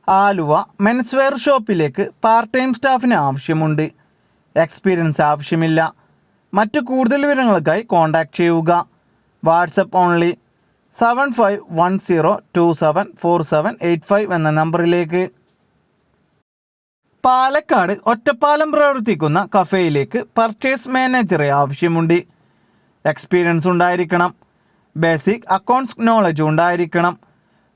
Aluva men's wear ഷോപ്പിലേക്ക് part time സ്റ്റാഫിന് ആവശ്യമുണ്ട്. Experience ആവശ്യമില്ല. മറ്റു കൂടുതൽ വിവരങ്ങൾക്കായി കോൺടാക്റ്റ് ചെയ്യുക. വാട്സപ്പ് ഓൺലി 7510274785 എന്ന നമ്പറിലേക്ക്. പാലക്കാട് ഒറ്റപ്പാലം പ്രവർത്തിക്കുന്ന കഫേയിലേക്ക് പർച്ചേസ് മാനേജറെ ആവശ്യമുണ്ട്. എക്സ്പീരിയൻസ് ഉണ്ടായിരിക്കണം. ബേസിക് അക്കൗണ്ട്സ് നോളജ് ഉണ്ടായിരിക്കണം.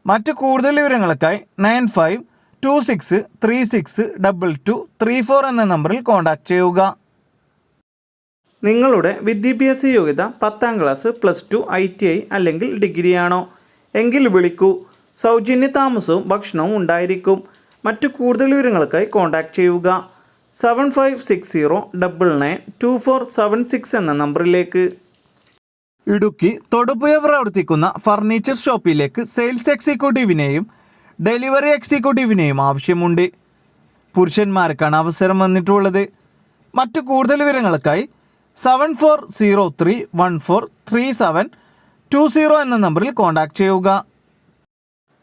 മറ്റു കൂടുതൽ വിവരങ്ങൾക്കായി 9526362234 എന്ന നമ്പറിൽ കോൺടാക്റ്റ് ചെയ്യുക. നിങ്ങളുടെ വിദ്യാഭ്യാസ യോഗ്യത 10ാം ക്ലാസ്, +2, ITI അല്ലെങ്കിൽ ഡിഗ്രിയാണോ എങ്കിൽ വിളിക്കൂ. സൗജന്യ താമസവും ഭക്ഷണവും ഉണ്ടായിരിക്കും. മറ്റു കൂടുതൽ വിവരങ്ങൾക്കായി കോൺടാക്റ്റ് ചെയ്യുക 7560992476 എന്ന നമ്പറിലേക്ക്. ഇടുക്കി തൊടുപുഴ പ്രവർത്തിക്കുന്ന ഫർണിച്ചർ ഷോപ്പിലേക്ക് സെയിൽസ് എക്സിക്യൂട്ടീവിനെയും ഡെലിവറി എക്സിക്യൂട്ടീവിനെയും ആവശ്യമുണ്ട്. പുരുഷന്മാർക്കാണ് അവസരം വന്നിട്ടുള്ളത്. മറ്റു കൂടുതൽ വിവരങ്ങൾക്കായി 7403143720 എന്ന നമ്പറിൽ കോൺടാക്റ്റ് ചെയ്യുക.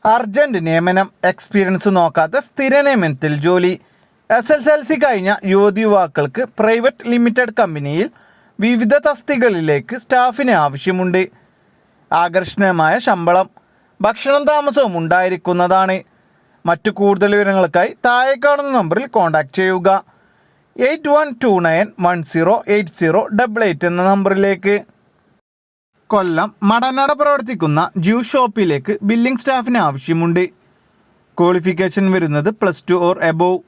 അർജന്റ് നിയമനം. എക്സ്പീരിയൻസ് നോക്കാത്ത സ്ഥിര നിയമനത്തിൽ ജോലി. SSLC കഴിഞ്ഞ യുവാക്കൾക്ക് പ്രൈവറ്റ് ലിമിറ്റഡ് കമ്പനിയിൽ വിവിധ തസ്തികകളിലേക്ക് സ്റ്റാഫിന് ആവശ്യമുണ്ട്. ആകർഷണീയമായ ശമ്പളം, ഭക്ഷണം താമസവും ഉണ്ടായിരിക്കുന്നതാണ്. മറ്റു കൂടുതൽ വിവരങ്ങൾക്കായി താഴെ കാണുന്ന നമ്പറിൽ കോൺടാക്റ്റ് ചെയ്യുക 8129108088 എന്ന നമ്പറിലേക്ക്. കൊല്ലം മടനട പ്രവർത്തിക്കുന്ന ജ്യൂസ് ഷോപ്പിലേക്ക് ബില്ലിംഗ് സ്റ്റാഫിന് ആവശ്യമുണ്ട്. ക്വാളിഫിക്കേഷൻ വരുന്നത് +2 ഓർ എബോവ്.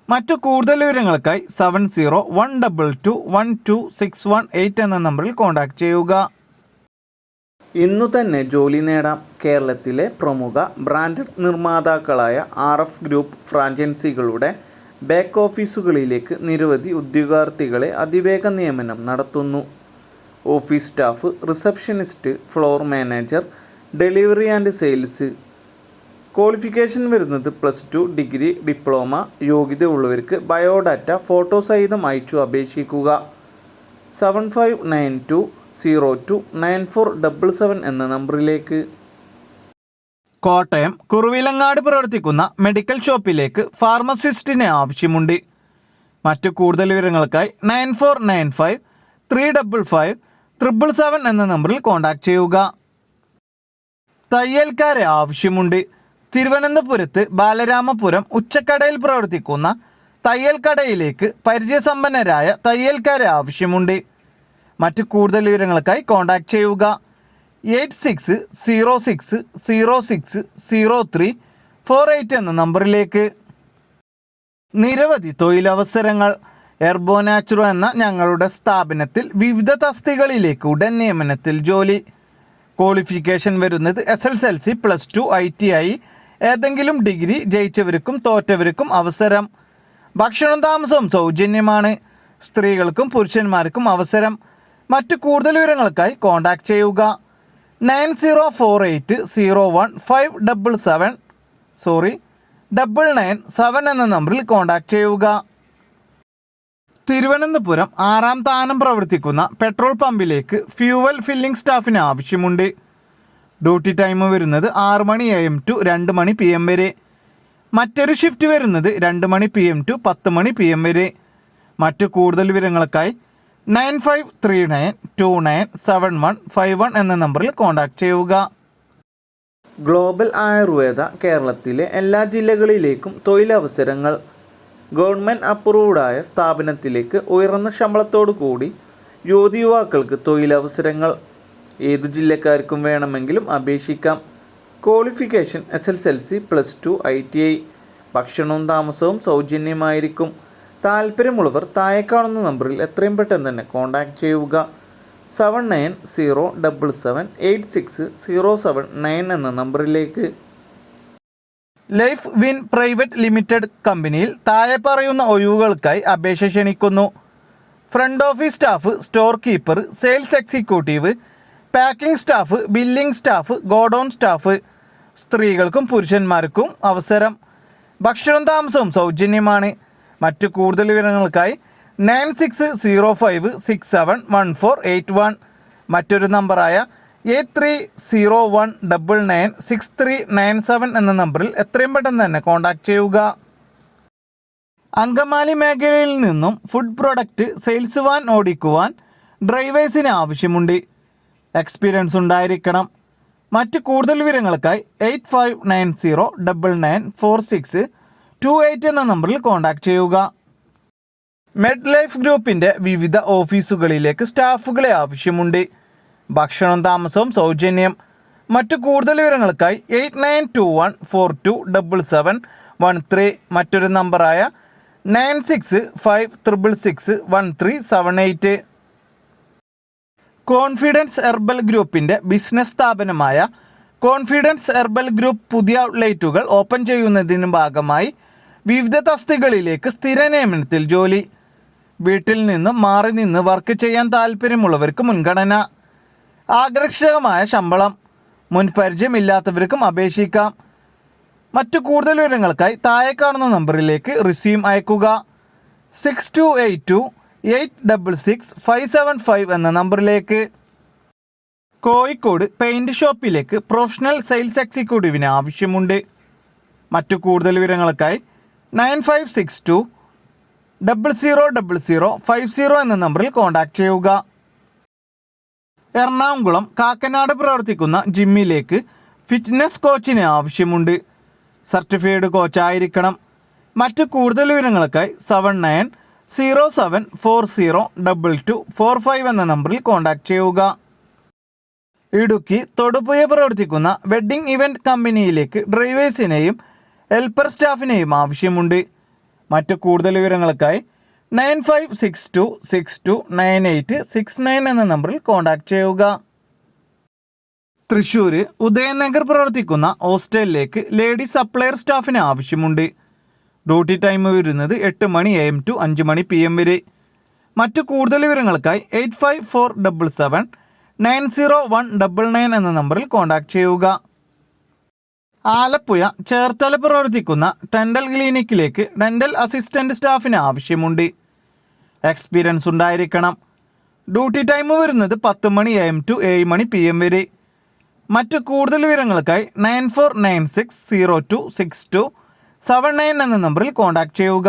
മറ്റു കൂടുതൽ വിവരങ്ങൾക്കായി 7012212618 എന്ന നമ്പറിൽ കോൺടാക്റ്റ് ചെയ്യുക. ഇന്നു തന്നെ ജോലി നേടാം. കേരളത്തിലെ പ്രമുഖ ബ്രാൻഡഡ് നിർമ്മാതാക്കളായ RF ഗ്രൂപ്പ് ഫ്രാഞ്ചൈസികളുടെ ബാക്ക് ഓഫീസുകളിലേക്ക് നിരവധി ഉദ്യോഗാർത്ഥികളെ അതിവേഗ നിയമനം നടത്തുന്നു. Office staff, receptionist, floor manager, delivery and sales. Qualification വരുന്നത് +2, ഡിഗ്രി, ഡിപ്ലോമ. യോഗ്യത ഉള്ളവർക്ക് ബയോഡാറ്റ ഫോട്ടോ സഹിതം അയച്ചു അപേക്ഷിക്കുക 7592029477 എന്ന നമ്പറിലേക്ക്. കോട്ടയം കുറുവിലങ്ങാട് പ്രവർത്തിക്കുന്ന മെഡിക്കൽ ഷോപ്പിലേക്ക് ഫാർമസിസ്റ്റിനെ ആവശ്യമുണ്ട്. മറ്റു കൂടുതൽ വിവരങ്ങൾക്കായി 9495355777 എന്ന നമ്പറിൽ കോൺടാക്റ്റ് ചെയ്യുക. തയ്യൽക്കാരെ ആവശ്യമുണ്ട്. തിരുവനന്തപുരത്ത് ബാലരാമപുരം ഉച്ചക്കടയിൽ പ്രവർത്തിക്കുന്ന തയ്യൽക്കടയിലേക്ക് പരിചയസമ്പന്നരായ തയ്യൽക്കാരെ ആവശ്യമുണ്ട്. മറ്റു കൂടുതൽ വിവരങ്ങൾക്കായി കോൺടാക്റ്റ് ചെയ്യുക 8606060348 എന്ന നമ്പറിലേക്ക്. നിരവധി തൊഴിലവസരങ്ങൾ. എർബോ നാച്ചുറോ എന്ന ഞങ്ങളുടെ സ്ഥാപനത്തിൽ വിവിധ തസ്തികകളിലേക്ക് ഉടൻ നിയമനത്തിൽ ജോലി. ക്വാളിഫിക്കേഷൻ വരുന്നത് SSLC, +2, ITI ഏതെങ്കിലും ഡിഗ്രി. ജയിച്ചവർക്കും തോറ്റവർക്കും അവസരം. ഭക്ഷണം താമസവും സൗജന്യമാണ്. സ്ത്രീകൾക്കും പുരുഷന്മാർക്കും അവസരം. മറ്റു കൂടുതൽ വിവരങ്ങൾക്കായി കോൺടാക്റ്റ് ചെയ്യുക 9048015997 എന്ന നമ്പറിൽ കോൺടാക്റ്റ് ചെയ്യുക. തിരുവനന്തപുരം 6ാം താനം പ്രവർത്തിക്കുന്ന പെട്രോൾ പമ്പിലേക്ക് ഫ്യൂവൽ ഫില്ലിംഗ് സ്റ്റാഫിന് ആവശ്യമുണ്ട്. ഡ്യൂട്ടി ടൈം വരുന്നത് 6 മണി AM to 2 മണി PM വരെ. മറ്റൊരു ഷിഫ്റ്റ് വരുന്നത് 2 മണി PM to 10 മണി PM വരെ. മറ്റു കൂടുതൽ വിവരങ്ങൾക്കായി 9539297151 എന്ന നമ്പറിൽ കോൺടാക്റ്റ് ചെയ്യുക. ഗ്ലോബൽ ആയുർവേദ കേരളത്തിലെ എല്ലാ ജില്ലകളിലേക്കും തൊഴിലവസരങ്ങൾ. ഗവൺമെൻറ് അപ്രൂവ്ഡായ സ്ഥാപനത്തിലേക്ക് ഉയർന്ന ശമ്പളത്തോടു കൂടി യുവാക്കൾക്ക് തൊഴിലവസരങ്ങൾ. ഏതു ജില്ലക്കാർക്കും വേണമെങ്കിലും അപേക്ഷിക്കാം. Qualification SSLC, +2, ITI. ഭക്ഷണവും താമസവും സൗജന്യമായിരിക്കും. താല്പര്യമുള്ളവർ താഴെ കാണുന്ന നമ്പറിൽ എത്രയും പെട്ടെന്ന് തന്നെ കോൺടാക്റ്റ് ചെയ്യുക 7907786079 എന്ന നമ്പറിലേക്ക്. ലൈഫ് വിൻ പ്രൈവറ്റ് ലിമിറ്റഡ് കമ്പനിയിൽ താഴെ പറയുന്ന ഒഴിവുകൾക്കായി അപേക്ഷ ക്ഷണിക്കുന്നു. Front office staff, store keeper, sales executive, packing staff, billing staff, godown staff. സ്ത്രീകൾക്കും പുരുഷന്മാർക്കും അവസരം. ഭക്ഷണം താമസവും സൗജന്യമാണ്. മറ്റു കൂടുതൽ വിവരങ്ങൾക്കായി 9605671481 മറ്റൊരു നമ്പറായ 8301996397 എന്ന നമ്പറിൽ എത്രയും പെട്ടെന്ന് തന്നെ കോൺടാക്റ്റ് ചെയ്യുക. അങ്കമാലി മേഖലയിൽ നിന്നും ഫുഡ് പ്രൊഡക്റ്റ് സെയിൽസ് വാൻ ഓടിക്കുവാൻ ഡ്രൈവേഴ്സിന് ആവശ്യമുണ്ട്. എക്സ്പീരിയൻസ് ഉണ്ടായിരിക്കണം. മറ്റ് കൂടുതൽ വിവരങ്ങൾക്കായി 8590994628 എന്ന നമ്പറിൽ കോൺടാക്റ്റ് ചെയ്യുക. മെഡ് ലൈഫ് ഗ്രൂപ്പിൻ്റെ വിവിധ ഓഫീസുകളിലേക്ക് സ്റ്റാഫുകളെ ആവശ്യമുണ്ട്. ഭക്ഷണവും താമസവും സൗജന്യം. മറ്റു കൂടുതൽ വിവരങ്ങൾക്കായി 8921427713 മറ്റൊരു നമ്പറായ 9656661378. കോൺഫിഡൻസ് ഹെർബൽ ഗ്രൂപ്പിൻ്റെ ബിസിനസ് സ്ഥാപനമായ കോൺഫിഡൻസ് ഹെർബൽ ഗ്രൂപ്പ് പുതിയ ഔട്ട്ലെറ്റുകൾ ഓപ്പൺ ചെയ്യുന്നതിന് ഭാഗമായി വിവിധ തസ്തികകളിലേക്ക് സ്ഥിര നിയമനത്തിൽ ജോലി. വീട്ടിൽ നിന്ന് മാറി നിന്ന് വർക്ക് ചെയ്യാൻ താല്പര്യമുള്ളവർക്ക് മുൻഗണന. ആകർഷകമായ ശമ്പളം. മുൻപരിചയമില്ലാത്തവർക്കും അപേക്ഷിക്കാം. മറ്റു കൂടുതൽ വിവരങ്ങൾക്കായി താഴെ കാണുന്ന നമ്പറിലേക്ക് റിസ്യൂം അയക്കുക. 6282866575 എന്ന നമ്പറിലേക്ക്. കോഴിക്കോട് പെയിൻറ് ഷോപ്പിലേക്ക് പ്രൊഫഷണൽ സെയിൽസ് എക്സിക്യൂട്ടീവിന് ആവശ്യമുണ്ട്. മറ്റു കൂടുതൽ വിവരങ്ങൾക്കായി 9562000050 എന്ന നമ്പറിൽ കോൺടാക്റ്റ് ചെയ്യുക. എറണാകുളം കാക്കനാട് പ്രവർത്തിക്കുന്ന ജിമ്മിലേക്ക് ഫിറ്റ്നസ് കോച്ചിന് ആവശ്യമുണ്ട്. സർട്ടിഫൈഡ് കോച്ചായിരിക്കണം. മറ്റു കൂടുതൽ വിവരങ്ങൾക്കായി 7907402245 എന്ന നമ്പറിൽ കോൺടാക്റ്റ് ചെയ്യുക. ഇടുക്കി തൊടുപുഴ പ്രവർത്തിക്കുന്ന വെഡ്ഡിംഗ് ഇവൻറ്റ് കമ്പനിയിലേക്ക് ഡ്രൈവേഴ്സിനെയും ഹെൽപ്പർ സ്റ്റാഫിനെയും ആവശ്യമുണ്ട്. മറ്റു കൂടുതൽ വിവരങ്ങൾക്കായി 9562629869 എന്ന നമ്പറിൽ കോൺടാക്റ്റ് ചെയ്യുക. തൃശ്ശൂർ ഉദയനഗർ പ്രവർത്തിക്കുന്ന ഹോസ്റ്റലിലേക്ക് ലേഡി സപ്ലയർ സ്റ്റാഫിന് ആവശ്യമുണ്ട്. ഡ്യൂട്ടി ടൈം വരുന്നത് 8 മണി AM to 5 മണി PM വരെ. മറ്റു കൂടുതൽ വിവരങ്ങൾക്കായി 8547790199 എന്ന നമ്പറിൽ കോൺടാക്റ്റ് ചെയ്യുക. ആലപ്പുഴ ചേർത്തല പ്രവർത്തിക്കുന്ന ഡെൻ്റൽ ക്ലിനിക്കിലേക്ക് ഡെൻ്റൽ അസിസ്റ്റൻ്റ് സ്റ്റാഫിന് ആവശ്യമുണ്ട്. എക്സ്പീരിയൻസ് ഉണ്ടായിരിക്കണം. ഡ്യൂട്ടി ടൈം വരുന്നത് 10 മണി AM to 7 മണി PM വരെ. മറ്റു കൂടുതൽ വിവരങ്ങൾക്കായി 9496026279 എന്ന നമ്പറിൽ കോൺടാക്റ്റ് ചെയ്യുക.